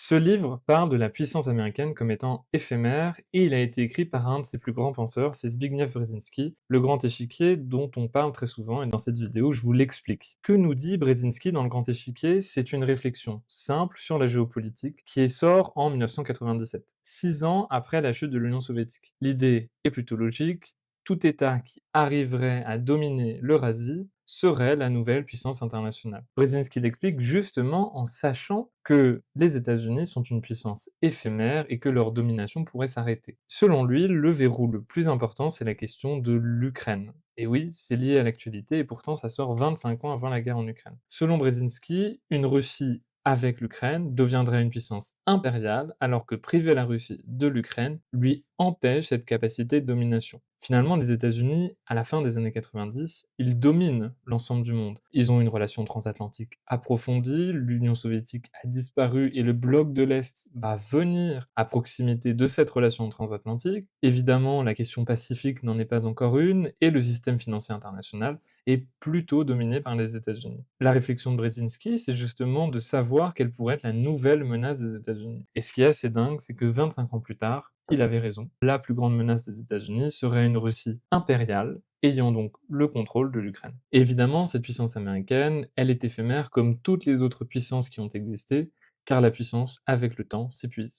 Ce livre parle de la puissance américaine comme étant éphémère et il a été écrit par un de ses plus grands penseurs, c'est Zbigniew Brzezinski, le grand échiquier dont on parle très souvent et dans cette vidéo je vous l'explique. Que nous dit Brzezinski dans le grand échiquier? C'est une réflexion simple sur la géopolitique qui sort en 1997, 6 ans après la chute de l'Union soviétique. L'idée est plutôt logique, tout État qui arriverait à dominer l'Eurasie serait la nouvelle puissance internationale. Brzezinski l'explique justement en sachant que les États-Unis sont une puissance éphémère et que leur domination pourrait s'arrêter. Selon lui, le verrou le plus important, c'est la question de l'Ukraine. Et oui, c'est lié à l'actualité et pourtant ça sort 25 ans avant la guerre en Ukraine. Selon Brzezinski, une Russie avec l'Ukraine deviendrait une puissance impériale, alors que priver la Russie de l'Ukraine lui empêche cette capacité de domination. Finalement, les États-Unis, à la fin des années 90, ils dominent l'ensemble du monde. Ils ont une relation transatlantique approfondie, l'Union soviétique a disparu et le bloc de l'Est va venir à proximité de cette relation transatlantique. Évidemment, la question pacifique n'en est pas encore une, et le système financier international est plutôt dominé par les États-Unis. La réflexion de Brzezinski, c'est justement de savoir quelle pourrait être la nouvelle menace des États-Unis. Et ce qui est assez dingue, c'est que 25 ans plus tard, il avait raison. La plus grande menace des États-Unis serait une Russie impériale, ayant donc le contrôle de l'Ukraine. Évidemment, cette puissance américaine, elle est éphémère comme toutes les autres puissances qui ont existé, car la puissance, avec le temps, s'épuise.